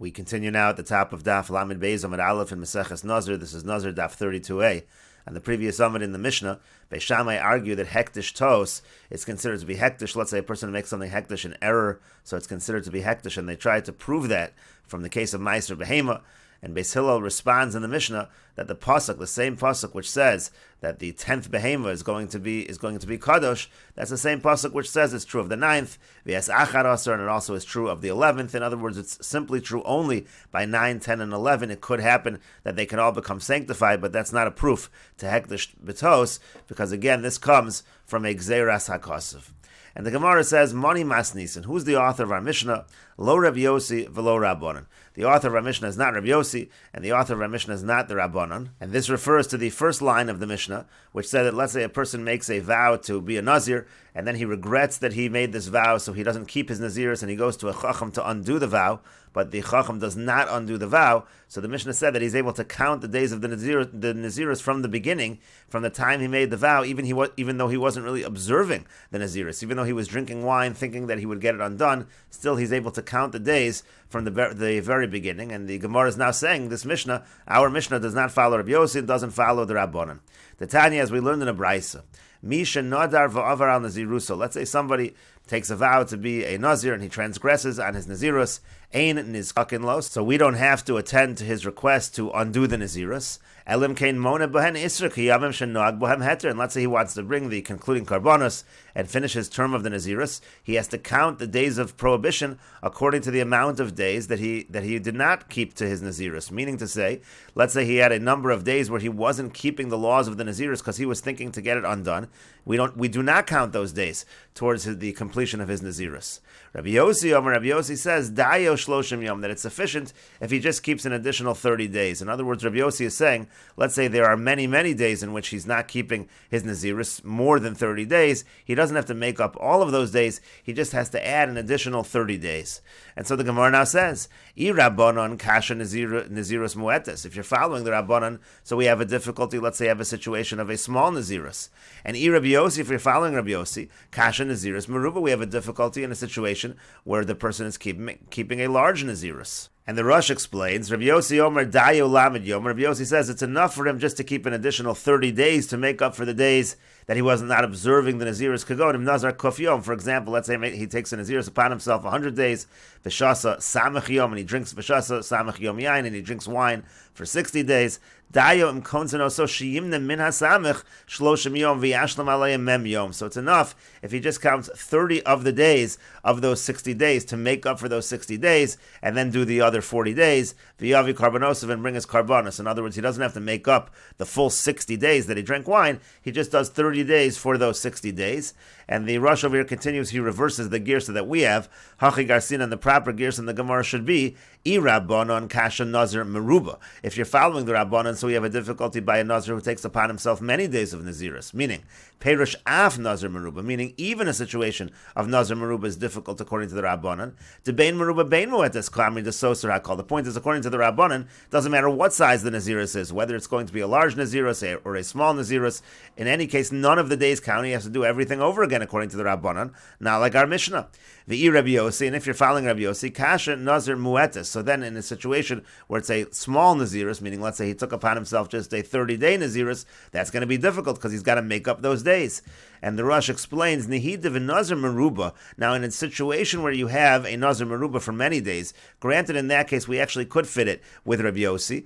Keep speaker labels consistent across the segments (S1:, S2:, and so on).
S1: We continue now at the top of Daf Lamed Beis Amud Aleph in Meseches Nazir. This is Nazir Daf 32a. And the previous Amud in the Mishnah, Beis Shammai argue that hektish tos is considered to be hektish. Let's say a person makes something hektish in error, so it's considered to be hektish, and they try to prove that from the case of Meiser Behema. And Beis Hillel responds in the Mishnah that the pasuk, the same pasuk which says that the 10th behema is going to be kadosh, that's the same pasuk which says it's true of the 9th, v'es achar asar, and it also is true of the 11th. In other words, it's simply true only by 9, 10, and 11. It could happen that they can all become sanctified, but that's not a proof to hektish betos, because again, this comes from a gzeiras hakosov. And the Gemara says, Mani Masnisen. Who's the author of our Mishnah? Lo Rav Yossi v'lo Rabbanan. The author of our Mishnah is not Rav Yossi, and the author of our Mishnah is not the Rabbanan. And this refers to the first line of the Mishnah, which said that let's say a person makes a vow to be a Nazir, and then he regrets that he made this vow, so he doesn't keep his Nazirus, and he goes to a Chacham to undo the vow, but the Chacham does not undo the vow. So the Mishnah said that he's able to count the days of the Nazirus from the beginning, from the time he made the vow, even though he wasn't really observing the Nazirus, even though he was drinking wine thinking that he would get it undone, still he's able to count the days from the very beginning. And the Gemara is now saying this Mishnah, our Mishnah, does not follow Rabbi Yossi, it doesn't follow the Rabbanan. The Tanya, as we learned in a Braisa, Misha Nadar v'avar al Naziruso. Let's say somebody takes a vow to be a Nazir and he transgresses on his Nazirus, Ein Nizkakin Lo, so we don't have to attend to his request to undo the Nazirus. Elim Kain Mona Bohen Isra Kiyamim Shenag Bohem Heter, and let's say he wants to bring the concluding Karbonos and finish his term of the Nazirus, he has to count the days of prohibition according to the amount of days that he did not keep to his Nazirus. Meaning to say, let's say he had a number of days where he wasn't keeping the laws of the Nazirus because he was thinking to get it undone. We do not count those days towards the completion of his Nazirus. Rabbi Yossi says, Dayo Shloshim Yom, that it's sufficient if he just keeps an additional 30 days. In other words, Rabbi Yossi is saying, let's say there are many, many days in which he's not keeping his Nazirus, more than 30 days. He doesn't have to make up all of those days. He just has to add an additional 30 days. And so the Gemara now says, I Rabbanon Kasha Nazirus Muetes. If you're following the Rabbanon, so we have a difficulty, let's say you have a situation of a small Nazirus. And I Rabbi Yossi, if you're following Rabbi Yossi, Kasha Nazirus Meruba, we have a difficulty in a situation where the person is keeping a large Nazirus. And the Rosh explains, Rabbi Yossi Omer Dayo Lamed Yom. Rabbi Yossi says it's enough for him just to keep an additional 30 days to make up for the days that he was not observing the Nazirus Kagonim Nazar Kof Yom. For example, let's say he takes a Nazirus upon himself 100 days, V'shasa Samach Yom, and he drinks V'shasa Samach Yom Yain, and he drinks wine for 60 days. Dayo Im Konzeno So Shiyimne Min HaSamach Shloshim Yom V'yashlam Aleim Mem Yom. So it's enough if he just counts 30 of the days of those 60 days to make up for those 60 days, and then do the other 40 days, V'yavi Karbonosov, and bring his Karbonos. In other words, he doesn't have to make up the full 60 days that he drank wine, he just does 30 days for those 60 days. And the Rosh over here continues, he reverses the girsa that we have, Hachi Garsin, and the proper girsa in the Gemara should be, I Rabbanon Kasha Nazir Meruba. If you're following the Rabbanon, so we have a difficulty by a Nazir who takes upon himself many days of Nazirus, meaning Perush Af Nazir Meruba, meaning even a situation of Nazir Meruba is difficult according to the Rabbanon. Debain Meruba Bain Moetes Klamri Desoser HaKol. The point is, according to the Rabbanon, doesn't matter what size the Nazirus is, whether it's going to be a large Nazirus or a small Nazirus. In any case, none of the days count. He has to do everything over again according to the Rabbanon, not like our Mishnah. The Rabbi Yossi, and if you're following Rabbi Yossi, Kasha Nazir Muetes. So then in a situation where it's a small Nazirus, meaning let's say he took upon himself just a 30-day Nazirus, that's going to be difficult because he's got to make up those days. And the Rosh explains, Nihida Nazir Meruba. Now in a situation where you have a Nazir Meruba for many days, granted in that case we actually could fit it with Rabbi Yossi.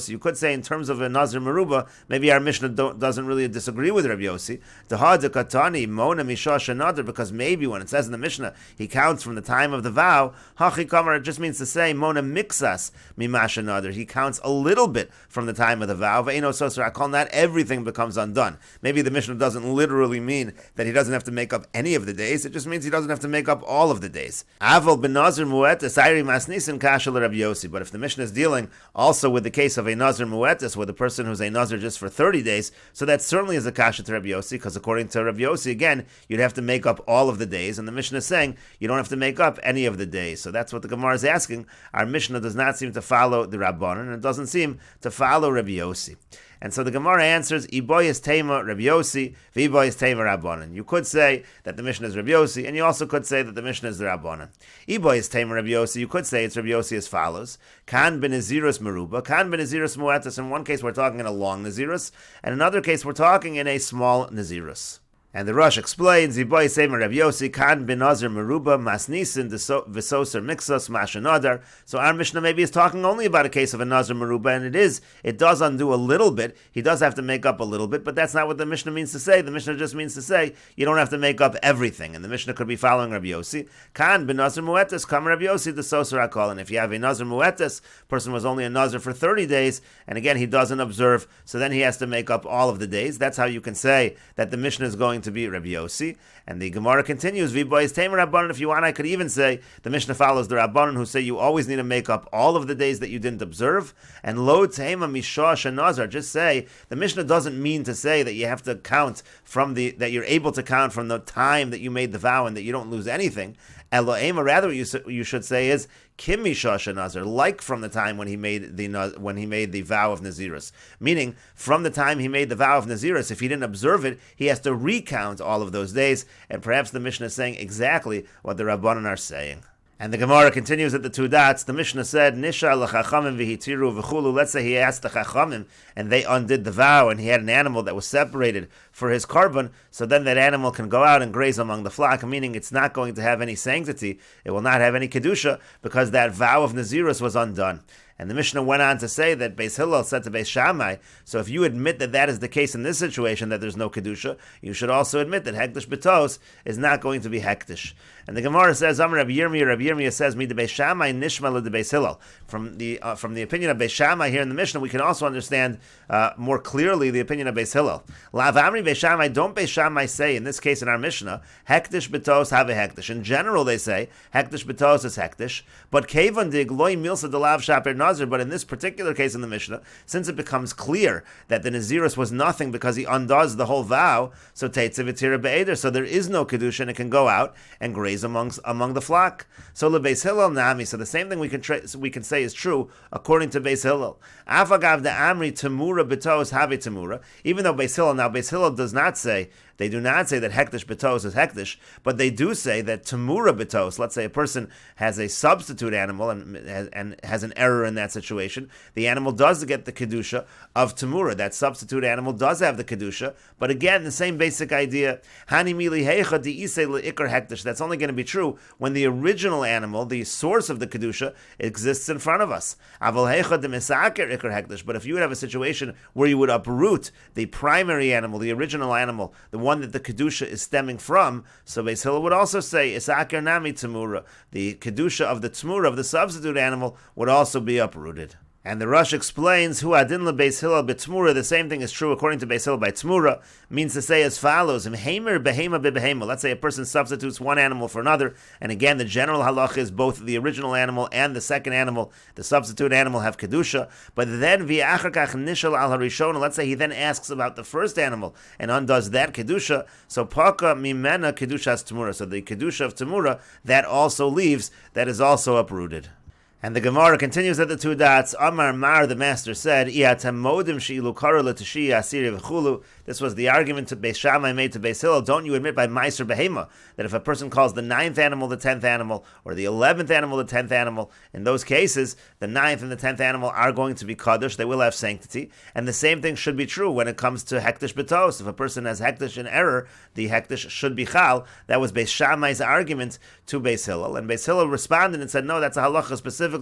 S1: You could say in terms of a Nazir Meruba, maybe our Mishnah doesn't really disagree with Rabbi Yossi. Because maybe when it says in the Mishnah, he counts from the time of the vow, Hachi Kamar, it just means to say, Mona Mixas Mimasha Nadir. He counts a little bit from the time of the vow. Not everything becomes undone. Maybe the Mishnah doesn't literally mean that he doesn't have to make up any of the days. It just means he doesn't have to make up all of the days. Aval ben Nazir Muetes, Ayri Masnisin Kasha Rabbi Yossi. But if the Mishnah is dealing also with the case of a Nazir Muetes, with a person who's a Nazir just for 30 days, so that certainly is a Kasha to Rabbi Yossi, because according to Rabbi Yossi, again, you'd have to make up all of the days, and the Mishnah is saying you don't have to make up any of the days. So that's what the Gemara is asking. Our Mishnah does not seem to follow the Rabbanan, and it doesn't seem to follow Rabbi Yossi. And so the Gemara answers, Iboyes Tema Rabbi Yossi, V'iboyes Tema Rabbanan. You could say that the Mishnah is Rabbi Yossi, and you also could say that the Mishnah is the Rabbanan. Iboyes Tema Rabbi Yossi, you could say it's Rabbi Yossi as follows. Kan ben Nazirus Meruba, Kan ben Nazirus Muetas. In one case we're talking in a long Nazirus, and in another case we're talking in a small Nazirus. And the Rosh explains, Iboy Semer Rabbi Yossi, Kan bin Nazir Meruba, Masnisin, Visoser Mixos, Mashanadar. So our Mishnah maybe is talking only about a case of a Nazir Meruba, and it does undo a little bit. He does have to make up a little bit, but that's not what the Mishnah means to say. The Mishnah just means to say, you don't have to make up everything. And the Mishnah could be following Rabbi Yossi. Kan bin Nazir Muetes, Kam Rabbi Yossi, the Soser Akol. And if you have a Nazir Muetes, person was only a Nazir for 30 days, and again, he doesn't observe, so then he has to make up all of the days. That's how you can say that the Mishnah is going to be Rabbi Yossi. And the Gemara continues, V'boyes Tamer Rabbanan. If you want, I could even say the Mishnah follows the Rabbanan who say you always need to make up all of the days that you didn't observe. And Lo Tema Mishah Shenazar, just say, the Mishnah doesn't mean to say that you have to count that you're able to count from the time that you made the vow and that you don't lose anything. Elohim, or rather what you should say is Kim Mishah Nazar, like from the time when he made the vow of Nazirus. Meaning, from the time he made the vow of Nazirus, if he didn't observe it, he has to recount all of those days, and perhaps the Mishnah is saying exactly what the Rabbanan are saying. And the Gemara continues at the two dots. The Mishnah said, Nisha l'chachamim v'hitiru v'chulu. Let's say he asked the chachamim, and they undid the vow, and he had an animal that was separated for his korban, so then that animal can go out and graze among the flock, meaning it's not going to have any sanctity, it will not have any kedusha, because that vow of Nazirus was undone. And the Mishnah went on to say that Beis Hillel said to Beis Shammai, so if you admit that that is the case in this situation, that there's no Kedusha, you should also admit that Hektish Betos is not going to be Hektish. And the Gemara says, Amar Rabbi Yirmiyah says, Mi de Beis Shammai nishma de Beis Hillel. From the opinion of Beis Shammai here in the Mishnah, we can also understand more clearly the opinion of Beis Hillel. Lav Amri Beis Shammai, don't Beis Shammai say, in this case in our Mishnah, Hektish Betos have a Hektish. In general they say, Hektish Betos is Hektish, but Kevan de Gloi Milsa de Lav Shaper Nazir, but in this particular case in the Mishnah, since it becomes clear that the Nazirus was nothing because he undoes the whole vow, so Teitziv Itira Be'eder, so there is no Kedusha and it can go out and graze among the flock. So LeBeis Hillel Nami, so the same thing we can say is true according to Beis Hillel. Afagav de Amri Temura Betos Have Temura, even though Beis Hillel does not say, they do not say that Hektish Betos is Hektish, but they do say that Temura Betos, let's say a person has a substitute animal and has an error in that situation, the animal does get the Kedusha of Temura. That substitute animal does have the Kedusha, but again, the same basic idea. Hani mili heicha di isei le'ikar Hektish. That's only going to be true when the original animal, the source of the Kedusha, exists in front of us. Aval heicha de mesaker ikar Hektish. But if you would have a situation where you would uproot the primary animal, the original animal, the one that the Kedusha is stemming from, so Beis Hillel would also say, Isaker Nami Temura. The Kedusha of the Temura, of the substitute animal, would also be uprooted. And the Rosh explains, Hu adin leBeis Hillel b'Tmura. The same thing is true according to Beis Hillel by Tmura, means to say as follows: Imhemer behema bebehema. Let's say a person substitutes one animal for another, and again the general halach is both the original animal and the second animal, the substitute animal, have kedusha. But then v'achar kach nishal al harishona. Let's say he then asks about the first animal and undoes that kedusha. So paka mimena kedushas Tmura. So the kedusha of Tmura that also leaves, that is also uprooted. And the Gemara continues at the two dots. Amar Mar, the master said, this was the argument to Beis Shammai made to Beis Hillel. Don't you admit by Meiser Behema that if a person calls the 9th animal the 10th animal, or the 11th animal the 10th animal, in those cases, the 9th and the 10th animal are going to be Kaddish, they will have sanctity. And the same thing should be true when it comes to Hektish Betos. If a person has Hektish in error, the Hektish should be Chal. That was Beis Shammai's argument to Beis Hillel. And Beis Hillel responded and said, no, that's a halacha specifically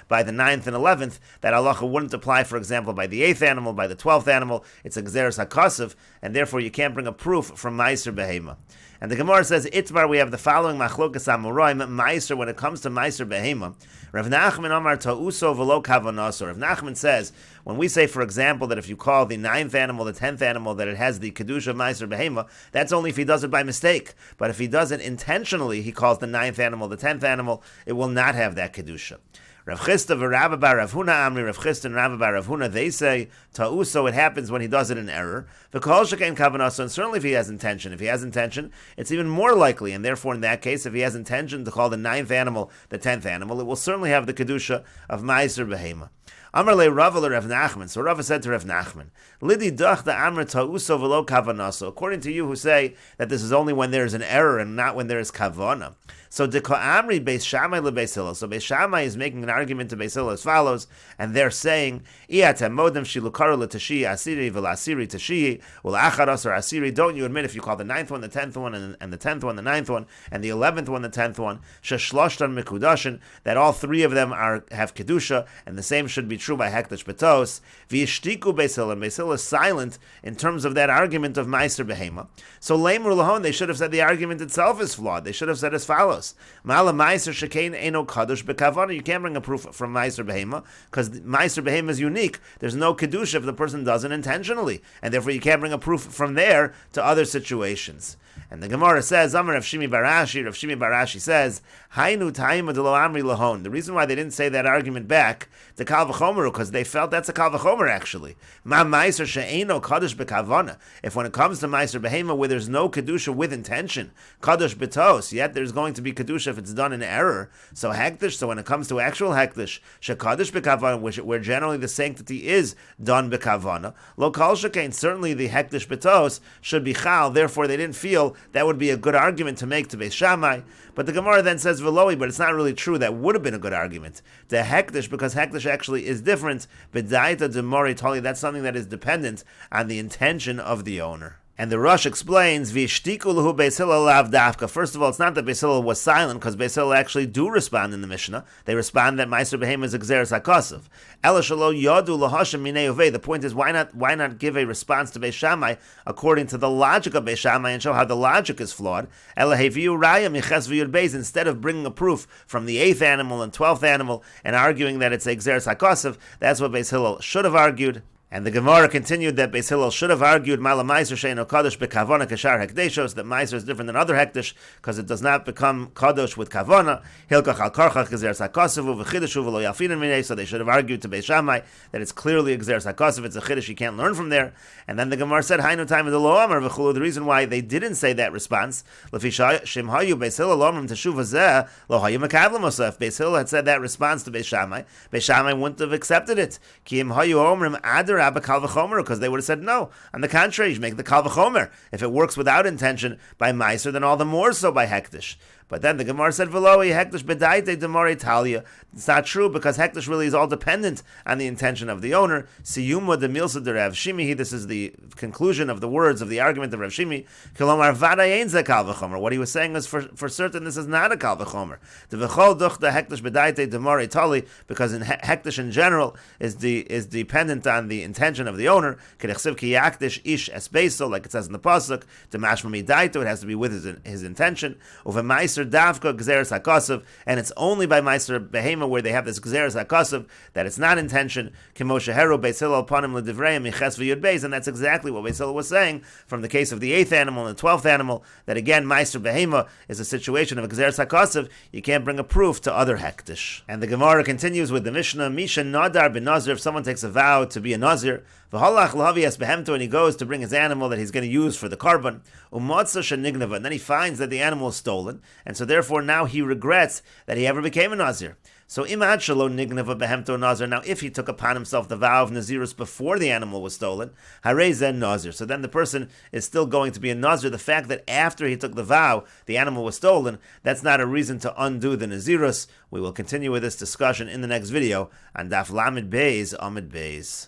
S1: by the 9th and 11th. That halacha wouldn't apply, for example, by the 8th animal, by the 12th animal. It's a Gzeres HaKasav, and therefore you can't bring a proof from Meiser Behema. And the Gemara says, Itmar, we have the following machlokas amoraim, Meiser, when it comes to Meiser Behema. Rav Nachman Amar Ta'uso v'lo kavanaso. Rav Nachman says, when we say, for example, that if you call the 9th animal the 10th animal, that it has the Kedusha of Meiser Behema, that's only if he does it by mistake. But if he does it intentionally, he calls the 9th animal the 10th animal, it will not have that Kedusha. Rav Chisda v'Rabba bar Rav Huna Amri, Rav Chisda and Rabba bar Rav Huna, they say, Ta'uso, it happens when he does it in error. V'kol shekain kavanaso, and certainly if he has intention. If he has intention, it's even more likely, and therefore in that case, if he has intention to call the 9th animal the 10th animal, it will certainly have the Kedusha of Meiser Behema. Amar le Rava le Rav Nachman. So Rava said to Rav Nachman, Lidi dach da amr ta'uso v'lo kavanaso. According to you who say that this is only when there is an error and not when there is kavana. So de amri Beis Shammai le Beis Hillel. So Beis Shammai is making an argument to Beis Hillel as follows, and they're saying, Iyatem modem shilukaru le tashi asiri v'lasiri tashi u'lacharos or asiri. Don't you admit if you call the 9th one, the 10th one, and the 10th one, the 9th one, and the 11th one, the 10th one, sheshloshtan mikudashin, that all three of them have kedusha, and the same should be true by hekdesh betos. V'yishtiku Beis Hillel, and Beis Hillel is silent in terms of that argument of meiser behema. So leimur lahon, they should have said the argument itself is flawed. They should have said as follows. Mala meiser shekein eno kadosh bekavana. You can't bring a proof from meiser behema because meiser behema is unique. There's no kedusha if the person does it intentionally, and therefore you can't bring a proof from there to other situations. And the Gemara says, Amar Rav Shimi Barashi says, Hainu ta'ima de lo amri lahon. The reason why they didn't say that argument back to Kal V'chomer because they felt that's a Kal V'chomer actually. Ma meiser she'eno kadosh bekavana. If when it comes to meiser behema where there's no kedusha with intention, kadosh betos, yet there's going to be kedusha if it's done in error. So hektish. So when it comes to actual hektish, shekadosh bekavana, where generally the sanctity is done bekavana, lo kal shekain. Certainly the hektish betos should be chal. Therefore, they didn't feel that would be a good argument to make to Beis Shammai. But the Gemara then says veloi, but it's not really true. That would have been a good argument to hektish because hektish actually is different. Bedaita demori tali. That's something that is dependent on the intention of the owner. And the Rosh explains, V'yishtiku lehu Beis Hillel lav dafka. First of all, it's not that Beis Hillel was silent, because Beis Hillel actually do respond in the Mishnah. They respond that Meiser Behema is Exeris HaKosav. Ela shelo yodu lahashem minei uvei. The point is, why not give a response to Beis Shammai according to the logic of Beis Shammai and show how the logic is flawed? Ela heviu raya miches v'yud beis. Instead of bringing a proof from the 8th animal and 12th animal and arguing that it's Exeris HaKosav, that's what Beis Hillel should have argued. And the Gemara continued that Beis Hillel should have argued Mala Meiser Sheino Kadosh Bekavana Kashar Hekdeshos, that Meiser is different than other Hekdesh because it does not become Kadosh with Kavana. Hilkach al Karchach Gezeres HaKosavu V'chideshu V'lo Yalfinan Minei. So they should have argued to Beis Shammai that it's clearly Gezeres HaKosav. It's a Chiddush you can't learn from there. And then the Gemara said Hainu Time of the Lo Amar V'chulu. The reason why they didn't say that response, Lefi Shem Hayu Beis Hillel Lo Amar Teshuva Zeh Lo Hayu Mekavlam Osef. If Beis Hillel had said that response to Beis Shammai wouldn't have accepted it. Ki Im Hayu Omrim Adar Abba Kal V'chomer, because they would have said no. On the contrary, you should make the Kal V'chomer. If it works without intention by Meiser, then all the more so by Hektish. But then the Gemara said, V'loi hektish bedaite demore talia. It's not true because hektish really is all dependent on the intention of the owner. Siyuma de milsa de Rav Shimi. This is the conclusion of the words of the argument of Rav Shimi. Kilomar vadayin ze kal v'chomer. What he was saying is for certain this is not a kal v'chomer. The v'chol duchta hektish bedaite demore tali, because in hektish in general is dependent on the intention of the owner. Kedechsiv ki yaktish ish es beiso, like it says in the pasuk. Demashma midaito, it has to be with his intention. Uvemais Davka Gzeres HaKosav, and it's only by Meiser Behema where they have this Gzeres HaKosav that it's not intention. Kimoshe Hero Beis Hillel Panim LeDivrei Miches V'Yud Beis, and that's exactly what Beis Hillel was saying from the case of the 8th animal and the 12th animal. That again, Meiser Behema is a situation of a Gzeres HaKosav. You can't bring a proof to other hektish. And the Gemara continues with the Mishnah: Misha Nadar ben Nazir. If someone takes a vow to be a Nazir, V'halach l'havias behemto, and he goes to bring his animal that he's going to use for the carbon, umotza shenignava, and then he finds that the animal is stolen, and so therefore now he regrets that he ever became a Nazir. So imad shalo nignava behemto Nazir. Now if he took upon himself the vow of Nazirus before the animal was stolen, harei zen Nazir. So then the person is still going to be a Nazir. The fact that after he took the vow, the animal was stolen, that's not a reason to undo the Nazirus. We will continue with this discussion in the next video on Daf Lamed Beis Amid Beis.